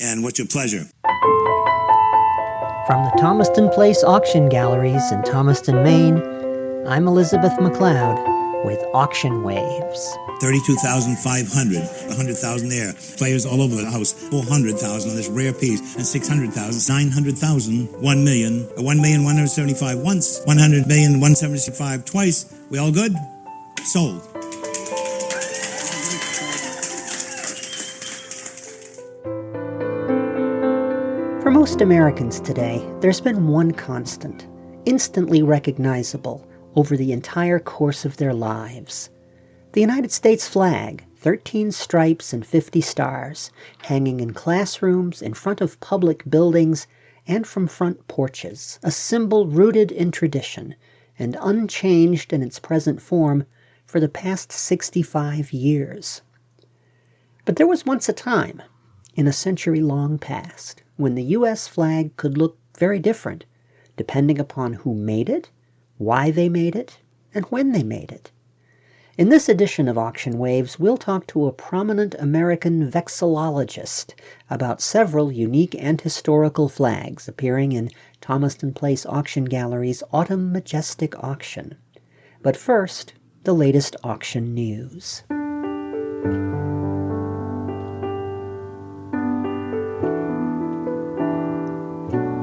And what's your pleasure? From the Thomaston Place Auction Galleries in Thomaston, Maine, I'm Elizabeth McLeod with Auction Waves. 32,500, 100,000 there. Players all over the house, 400,000 on this rare piece, and 600,000, 900,000, 1 million, 1,175 once, 100,175 twice. We all good? Sold. For most Americans today, there's been one constant, instantly recognizable over the entire course of their lives. The United States flag, 13 stripes and 50 stars, hanging in classrooms, in front of public buildings, and from front porches, a symbol rooted in tradition and unchanged in its present form for the past 65 years. But there was once a time, in a century-long past, when the U.S. flag could look very different, depending upon who made it, why they made it, and when they made it. In this edition of Auction Waves, we'll talk to a prominent American vexillologist about several unique and historical flags appearing in Thomaston Place Auction Gallery's Autumn Majestic Auction. But first, the latest auction news.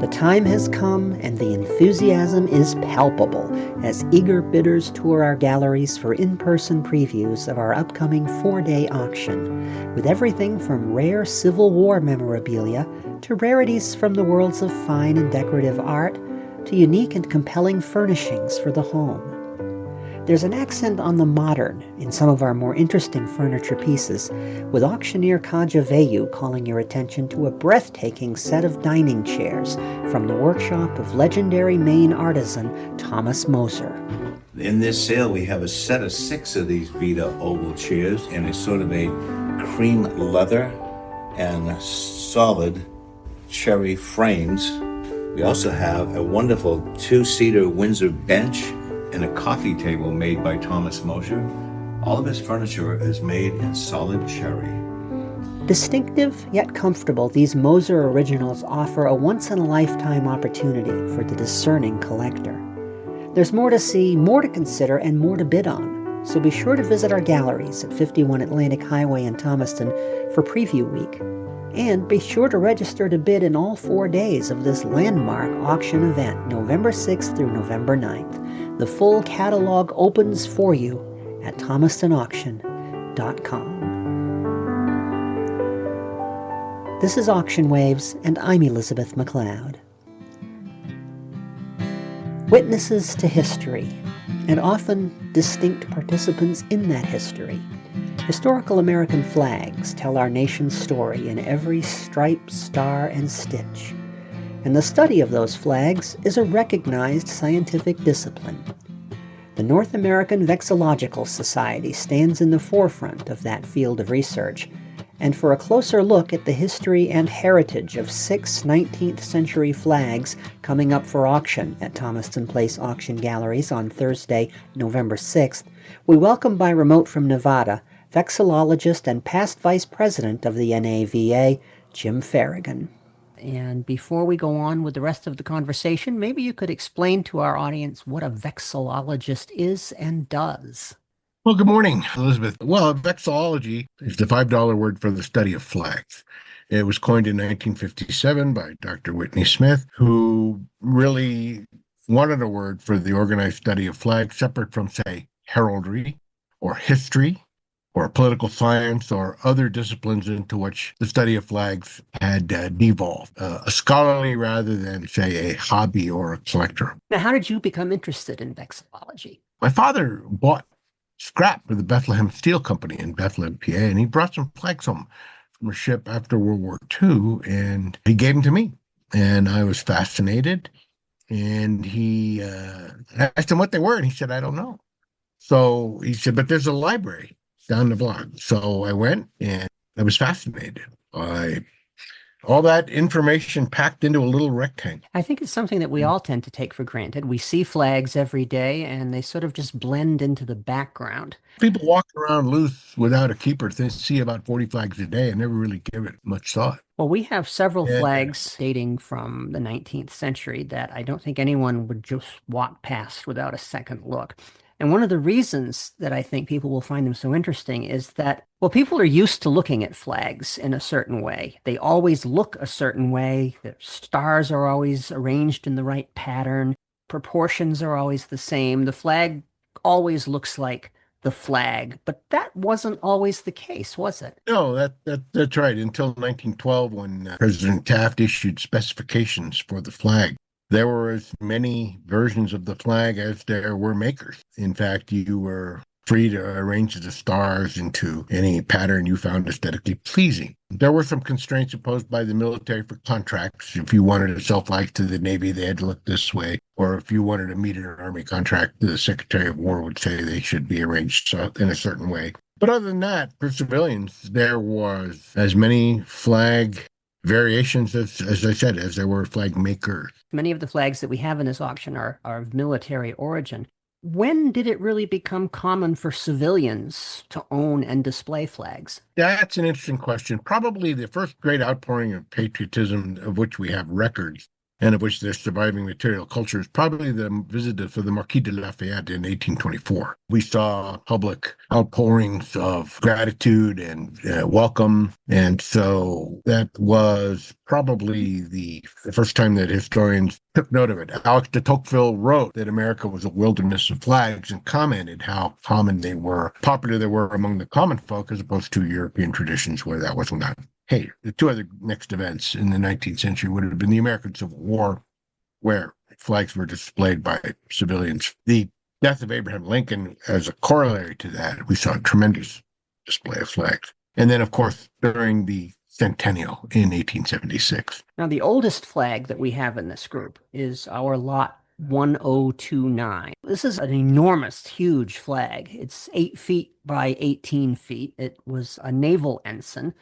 The time has come and the enthusiasm is palpable as eager bidders tour our galleries for in-person previews of our upcoming 4-day auction, with everything from rare Civil War memorabilia to rarities from the worlds of fine and decorative art to unique and compelling furnishings for the home. There's an accent on the modern in some of our more interesting furniture pieces, with auctioneer Kaja Veyu calling your attention to a breathtaking set of dining chairs from the workshop of legendary Maine artisan Thomas Moser. In this sale, we have a set of 6 of these Vita oval chairs in a sort of a cream leather and solid cherry frames. We also have a wonderful 2-seater Windsor bench and a coffee table made by Thomas Moser. All of his furniture is made in solid cherry. Distinctive yet comfortable, these Moser originals offer a once-in-a-lifetime opportunity for the discerning collector. There's more to see, more to consider, and more to bid on, so be sure to visit our galleries at 51 Atlantic Highway in Thomaston for Preview Week. And be sure to register to bid in all 4 days of this landmark auction event, November 6th through November 9th. The full catalog opens for you at thomastonauction.com. This is Auction Waves, and I'm Elizabeth McLeod. Witnesses to history, and often distinct participants in that history. Historical American flags tell our nation's story in every stripe, star, and stitch. And the study of those flags is a recognized scientific discipline. The North American Vexillological Society stands in the forefront of that field of research, and for a closer look at the history and heritage of 6 19th century flags coming up for auction at Thomaston Place Auction Galleries on Thursday, November 6th, we welcome by remote from Nevada vexillologist and past vice president of the NAVA, Jim Ferrigan. And before we go on with the rest of the conversation, maybe you could explain to our audience what a vexillologist is and does. Well, good morning, Elizabeth. Well, vexillology is the $5 word for the study of flags. It was coined in 1957 by Dr. Whitney Smith, who really wanted a word for the organized study of flags separate from, say, heraldry or history or political science or other disciplines into which the study of flags had devolved, a scholarly rather than, say, a hobby or a collector. Now, how did you become interested in vexillology? My father bought scrap for the Bethlehem Steel Company in Bethlehem, PA, and he brought some flags home from a ship after World War II, and he gave them to me. And I was fascinated, and I asked him what they were, and he said, I don't know. So he said, but there's a library down the block. So I went, and I was fascinated by All that information packed into a little rectangle. I think it's something that we all tend to take for granted. We see flags every day and they sort of just blend into the background. People walk around loose without a keeper. They see about 40 flags a day and never really give it much thought. Well, we have several Yeah. flags dating from the 19th century that I don't think anyone would just walk past without a second look. And one of the reasons that I think people will find them so interesting is that, well, people are used to looking at flags in a certain way. They always look a certain way. The stars are always arranged in the right pattern. Proportions are always the same. The flag always looks like the flag, but that wasn't always the case, was it? No, that's right. Until 1912, when President Taft issued specifications for the flag, there were as many versions of the flag as there were makers. In fact, you were free to arrange the stars into any pattern you found aesthetically pleasing. There were some constraints imposed by the military for contracts. If you wanted to sell flags to the Navy, they had to look this way. Or if you wanted to meet an Army contract, the Secretary of War would say they should be arranged in a certain way. But other than that, for civilians, there was as many flag variations, as I said, as there were flag makers. Many of the flags that we have in this auction are of military origin. When did it really become common for civilians to own and display flags? That's an interesting question. Probably the first great outpouring of patriotism of which we have records and of which there's surviving material culture is probably the visit for the Marquis de Lafayette in 1824. We saw public outpourings of gratitude and welcome, and so that was probably the first time that historians took note of it. Alex de Tocqueville wrote that America was a wilderness of flags and commented how popular they were among the common folk as opposed to European traditions where that wasn't done. Hey, the two other next events in the 19th century would have been the American Civil War, where flags were displayed by civilians. The death of Abraham Lincoln, as a corollary to that, we saw a tremendous display of flags. And then, of course, during the centennial in 1876. Now, the oldest flag that we have in this group is our lot 1029. This is an enormous, huge flag. It's 8 feet by 18 feet. It was a naval ensign.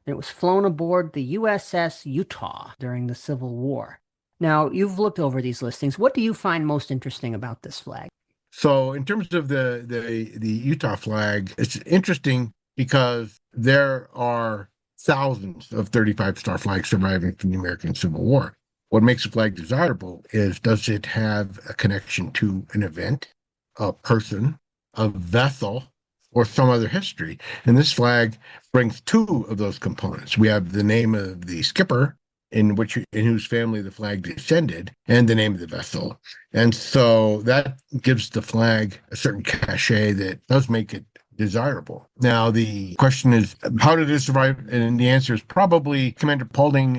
It was flown aboard the USS Utah during the Civil War. Now, you've looked over these listings. What do you find most interesting about this flag? So in terms of the Utah flag, it's interesting because there are thousands of 35-star flags surviving from the American Civil War. What makes a flag desirable is, does it have a connection to an event, a person, a vessel, or some other history? And this flag brings two of those components. We have the name of the skipper, in whose family the flag descended, and the name of the vessel. And so that gives the flag a certain cachet that does make it desirable. Now, the question is, how did it survive? And the answer is probably Commander Paulding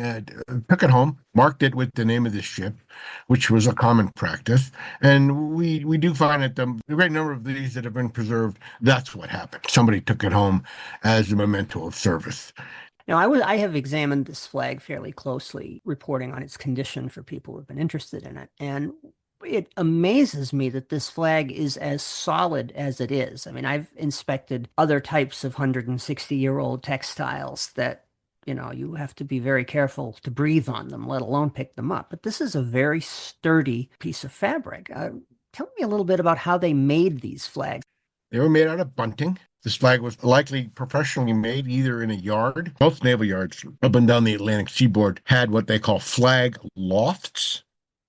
took it home, marked it with the name of the ship, which was a common practice. And we do find that the great number of these that have been preserved, that's what happened. Somebody took it home as a memento of service. Now, I have examined this flag fairly closely, reporting on its condition for people who have been interested in it. And it amazes me that this flag is as solid as it is. I mean, I've inspected other types of 160-year-old textiles that, you have to be very careful to breathe on them, let alone pick them up. But this is a very sturdy piece of fabric. Tell me a little bit about how they made these flags. They were made out of bunting. This flag was likely professionally made either in a yard. Most naval yards up and down the Atlantic seaboard had what they call flag lofts.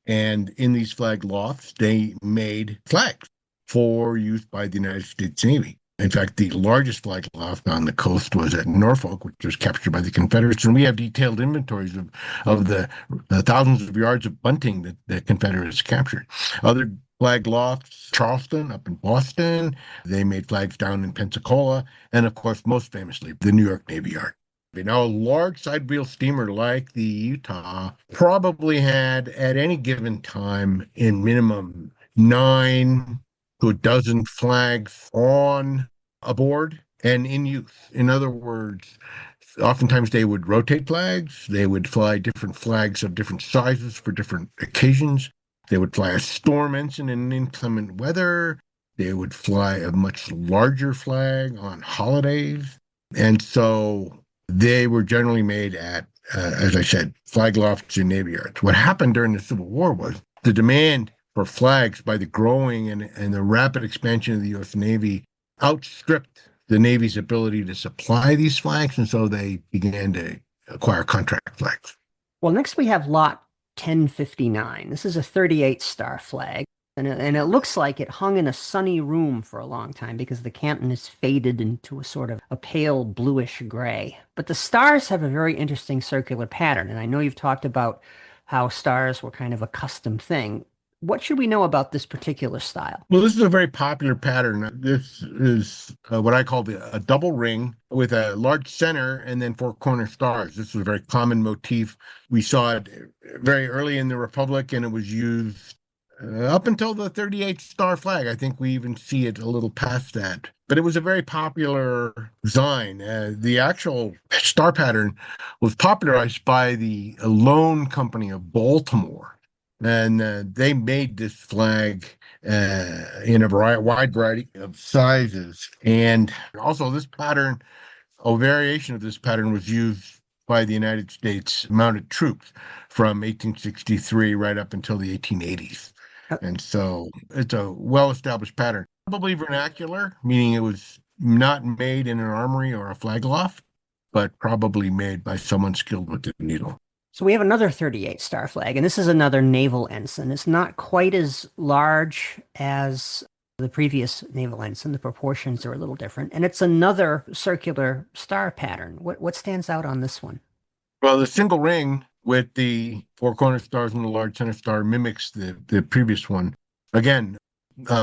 And in these flag lofts, they made flags for use by the United States Navy. In fact, the largest flag loft on the coast was at Norfolk, which was captured by the Confederates. And we have detailed inventories of the thousands of yards of bunting that the Confederates captured. Other flag lofts, Charleston, up in Boston. They made flags down in Pensacola. And of course, most famously, the New York Navy Yard. Now, a large side wheel steamer like the Utah probably had, at any given time, in minimum 9 to a dozen flags on aboard and in use. In other words, oftentimes they would rotate flags. They would fly different flags of different sizes for different occasions. They would fly a storm ensign in inclement weather. They would fly a much larger flag on holidays. And so they were generally made at as I said, flag lofts and navy yards. What happened during the Civil War was the demand for flags by the growing and the rapid expansion of the U.S. Navy outstripped the Navy's ability to supply these flags, and so they began to acquire contract flags. Well, next we have lot 1059. This is a 38 star flag. And it looks like it hung in a sunny room for a long time because the canton is faded into a sort of a pale bluish gray. But the stars have a very interesting circular pattern. And I know you've talked about how stars were kind of a custom thing. What should we know about this particular style? Well, this is a very popular pattern. This is what I call a double ring with a large center and then four corner stars. This is a very common motif. We saw it very early in the Republic, and it was used up until the 38 star flag. I think we even see it a little past that. But it was a very popular design. The actual star pattern was popularized by the Loan Company of Baltimore. And they made this flag in a wide variety of sizes. And also this pattern, a variation of this pattern was used by the United States mounted troops from 1863 right up until the 1880s. And so it's a well-established pattern. Probably vernacular, meaning it was not made in an armory or a flag loft, but probably made by someone skilled with the needle. So we have another 38 star flag, and this is another naval ensign. It's not quite as large as the previous naval ensign. The proportions are a little different, and it's another circular star pattern. What stands out on this one? Well, the single ring with the four corner stars and the large center star mimics the previous one. Again,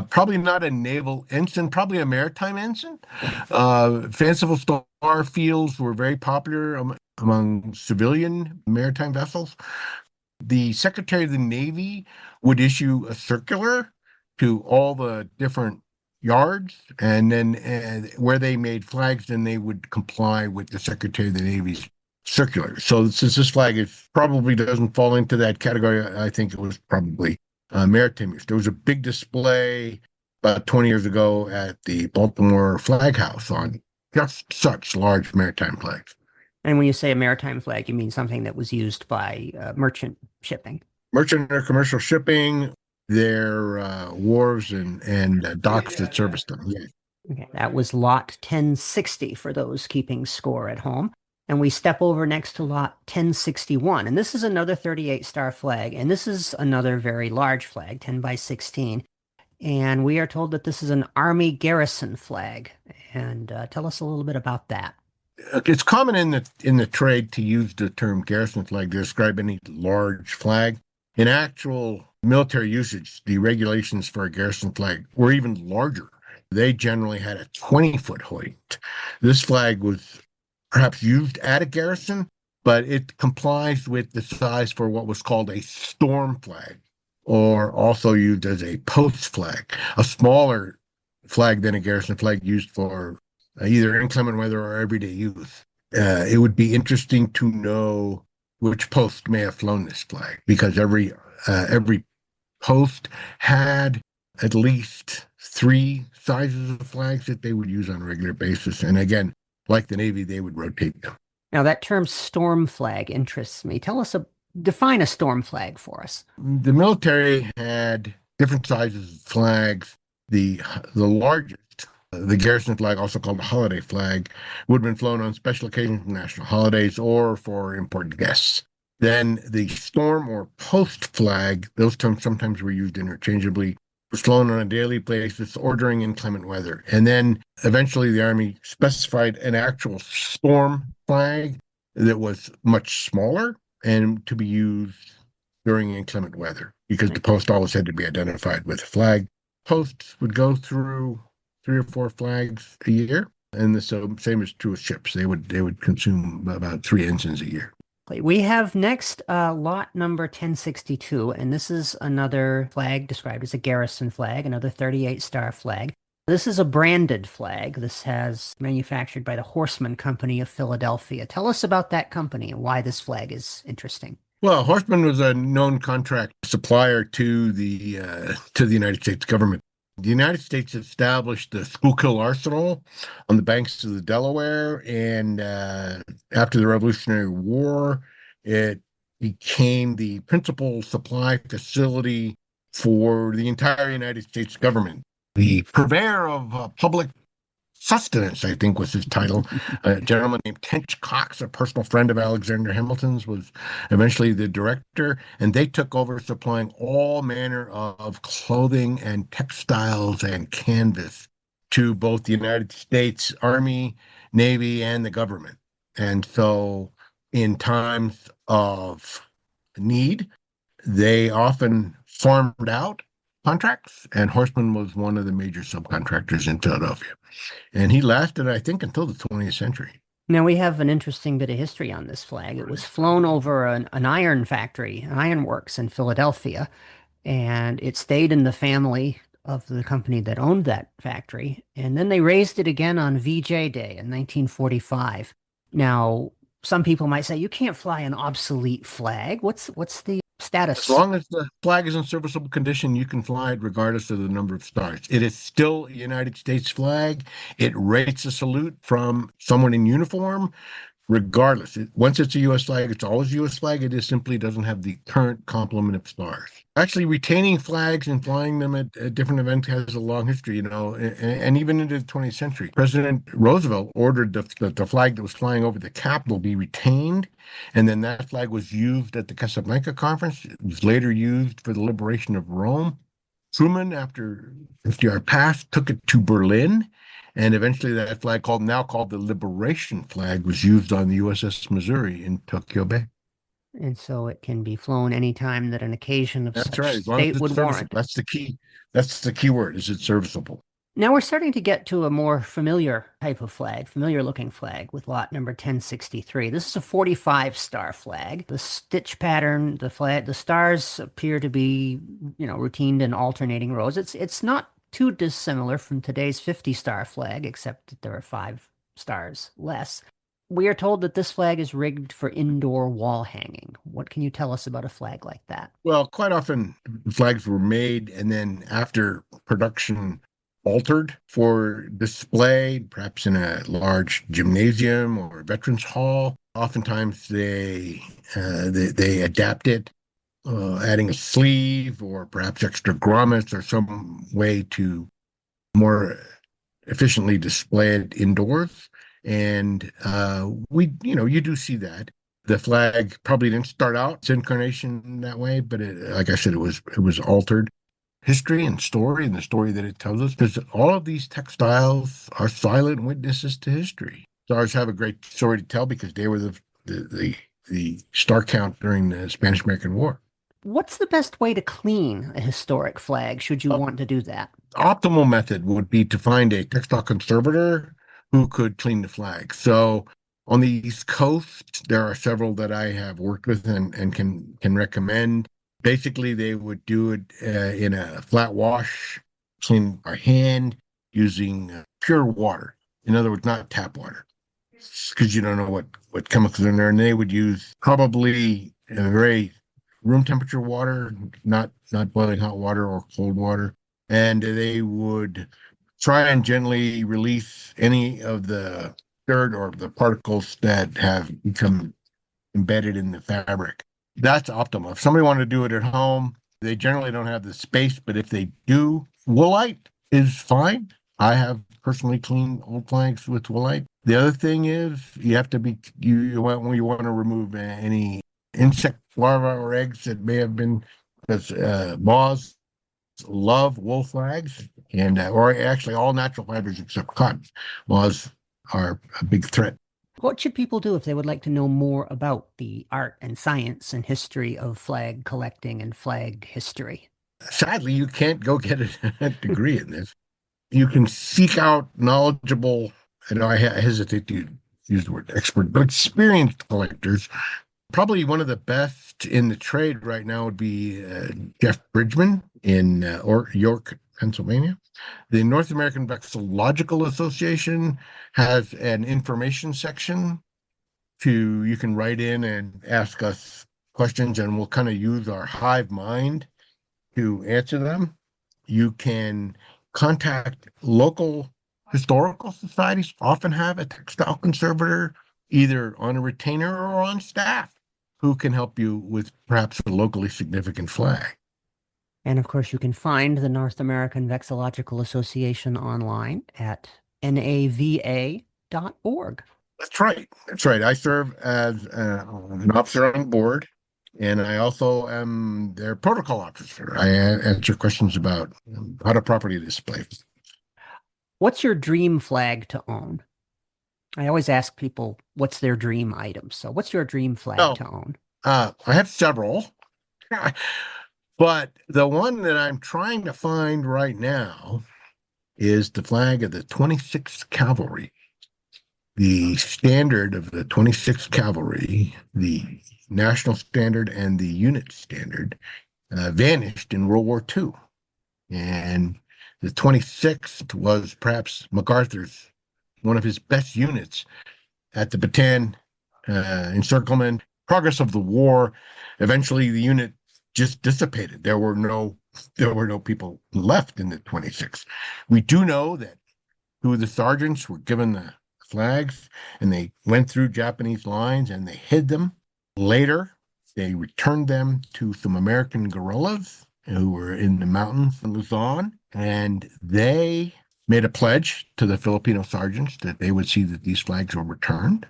probably not a naval ensign, probably a maritime ensign. Fanciful star fields were very popular among civilian maritime vessels. The Secretary of the Navy would issue a circular to all the different yards, and then where they made flags, then they would comply with the Secretary of the Navy's circular. So since this flag probably doesn't fall into that category, I think it was probably maritime use. There was a big display about 20 years ago at the Baltimore Flag House on just such large maritime flags. And when you say a maritime flag, you mean something that was used by merchant shipping? Merchant or commercial shipping, their wharves and docks that serviced them. Yeah. Okay, that was lot 1060 for those keeping score at home. And we step over next to lot 1061. And this is another 38 star flag. And this is another very large flag, 10 by 16. And we are told that this is an Army garrison flag. And tell us a little bit about that. It's common in the trade to use the term garrison flag to describe any large flag. In actual military usage, the regulations for a garrison flag were even larger. They generally had a 20-foot height. This flag was perhaps used at a garrison, but it complies with the size for what was called a storm flag, or also used as a post flag, a smaller flag than a garrison flag used for either inclement weather or everyday use. It would be interesting to know which post may have flown this flag, because every post had at least 3 sizes of flags that they would use on a regular basis. And again, like the Navy, they would rotate them. Now, that term storm flag interests me. Define a storm flag for us. The military had different sizes of flags. The largest, the garrison flag, also called the holiday flag, would have been flown on special occasions, national holidays, or for important guests. Then the storm or post flag, those terms sometimes were used interchangeably, was flown on a daily basis or during inclement weather. And then eventually the Army specified an actual storm flag that was much smaller and to be used during inclement weather, because the post always had to be identified with a flag. Posts would go through 3 or 4 flags a year, and the same is true with ships. They would consume about 3 ensigns a year. We have next lot number 1062, and this is another flag described as a garrison flag, another 38 star flag. This is a branded flag. This has manufactured by the Horseman Company of Philadelphia. Tell us about that company and why this flag is interesting. Well, Horseman was a known contract supplier to the United States government. The United States established the Schuylkill Arsenal on the banks of the Delaware, and after the Revolutionary War, It became the principal supply facility for the entire United States government. The purveyor of public sustenance, I think was his title. A gentleman named Tench Cox, a personal friend of Alexander Hamilton's, was eventually the director, and they took over supplying all manner of clothing and textiles and canvas to both the United States Army, Navy, and the government. And so in times of need, they often farmed out contracts, and Horseman was one of the major subcontractors in Philadelphia. And he lasted, I think, until the 20th century. Now, we have an interesting bit of history on this flag. It was flown over an iron factory, an ironworks in Philadelphia, and it stayed in the family of the company that owned that factory. And then they raised it again on VJ Day in 1945. Now, some people might say, you can't fly an obsolete flag. What's the status? As long as the flag is in serviceable condition, you can fly it regardless of the number of stars. It is still a United States flag. It rates a salute from someone in uniform. Regardless, once it's a U.S. flag, it's always a U.S. flag. It just simply doesn't have the current complement of stars. Actually, retaining flags and flying them at different events has a long history, and even into the 20th century. President Roosevelt ordered the flag that was flying over the Capitol be retained, and then that flag was used at the Casablanca Conference. It was later used for the liberation of Rome. Truman, after FDR passed, took it to Berlin. And eventually that flag, now called the Liberation flag, was used on the USS Missouri in Tokyo Bay. And so it can be flown anytime that an occasion of such state would warrant. That's the key. That's the key word, is it's serviceable. Now we're starting to get to a more familiar type of flag, familiar looking flag with lot number 1063. This is a 45-star flag. The stitch pattern, the stars appear to be, routined in alternating rows. It's not too dissimilar from today's 50-star flag, except that there are 5 stars less. We are told that this flag is rigged for indoor wall hanging. What can you tell us about a flag like that? Well, quite often flags were made and then after production altered for display, perhaps in a large gymnasium or veterans hall. Oftentimes they adapt it, adding a sleeve or perhaps extra grommets or some way to more efficiently display it indoors. And you do see that. The flag probably didn't start out its incarnation that way, but like I said, it was altered. History and story, and the story that it tells us, because all of these textiles are silent witnesses to history. Stars have a great story to tell because they were the star count during the Spanish-American War. What's the best way to clean a historic flag, should you want to do that? Optimal method would be to find a textile conservator who could clean the flag. So on the East Coast, there are several that I have worked with and can recommend. Basically, they would do it in a flat wash, clean by hand, using pure water. In other words, not tap water, because you don't know what chemicals are in there. And they would use probably a very room temperature water, not boiling hot water or cold water. And they would try and gently release any of the dirt or the particles that have become embedded in the fabric. That's optimal. If somebody wanted to do it at home, they generally don't have the space, but if they do, woolite is fine. I have personally cleaned old flags with woolite. The other thing is you have to be, you want to remove any insect larvae or eggs that may have been, because moths love wool flags, and or actually all natural fibers except cotton. Moths are a big threat. What should people do if they would like to know more about the art and science and history of flag collecting and flag history? Sadly, you can't go get a degree in this. You can seek out knowledgeable, and I hesitate to use the word expert, but experienced collectors. Probably one of the best in the trade right now would be Jeff Bridgman in York, Pennsylvania. The North American Vexillological Association has an information section you can write in and ask us questions, and we'll kind of use our hive mind to answer them. You can contact local historical societies, often have a textile conservator either on a retainer or on staff who can help you with perhaps a locally significant flag. And of course, you can find the North American Vexillological Association online at nava.org. That's right. That's right. I serve as an officer on board, and I also am their protocol officer. I answer questions about how to properly display. What's your dream flag to own? I always ask people what's their dream item. So what's your dream flag to own? I have several, but the one that I'm trying to find right now is the flag of the 26th Cavalry. The standard of the 26th Cavalry, the national standard and the unit standard, vanished in World War II. And the 26th was perhaps MacArthur's, one of his best units at the Bataan encirclement. Progress of the war, eventually the unit just dissipated. There were no people left in the 26th. We do know that two of the sergeants were given the flags, and they went through Japanese lines and they hid them. Later, they returned them to some American guerrillas who were in the mountains in Luzon, and they made a pledge to the Filipino sergeants that they would see that these flags were returned,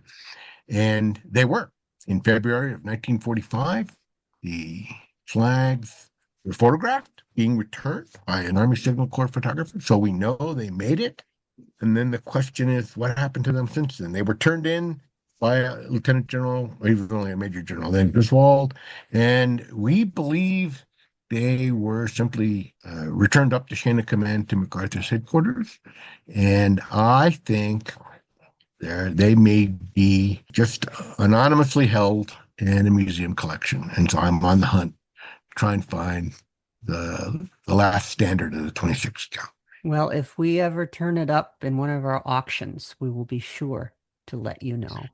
and they were. In February of 1945, the flags were photographed being returned by an Army Signal Corps photographer, so we know they made it. And then the question is, what happened to them since then? They were turned in by a lieutenant general, or even only a major general, then Griswold, and we believe they were simply returned up the chain of command to MacArthur's headquarters. And I think they may be just anonymously held in a museum collection. And so I'm on the hunt to try and find the last standard of the 26th count. Well, if we ever turn it up in one of our auctions, we will be sure to let you know.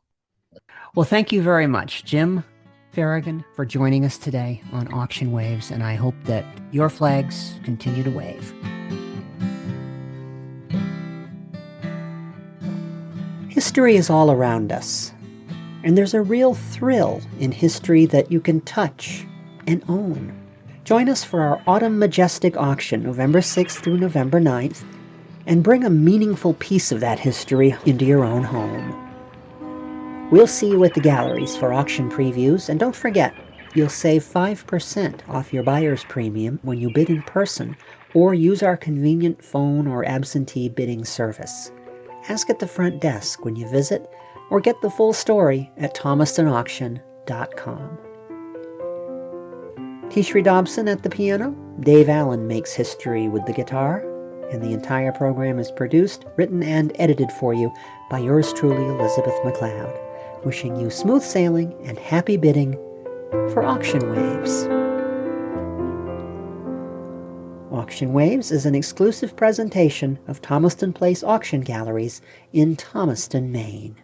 Well, thank you very much, Jim Ferrigan, for joining us today on Auction Waves, and I hope that your flags continue to wave. History is all around us, and there's a real thrill in history that you can touch and own. Join us for our Autumn Majestic Auction, November 6th through November 9th, and bring a meaningful piece of that history into your own home. We'll see you at the galleries for auction previews, and don't forget, you'll save 5% off your buyer's premium when you bid in person or use our convenient phone or absentee bidding service. Ask at the front desk when you visit, or get the full story at thomastonauction.com. Tishri Dobson at the piano, Dave Allen makes history with the guitar, and the entire program is produced, written, and edited for you by yours truly, Elizabeth McLeod, wishing you smooth sailing and happy bidding for Auction Waves. Auction Waves is an exclusive presentation of Thomaston Place Auction Galleries in Thomaston, Maine.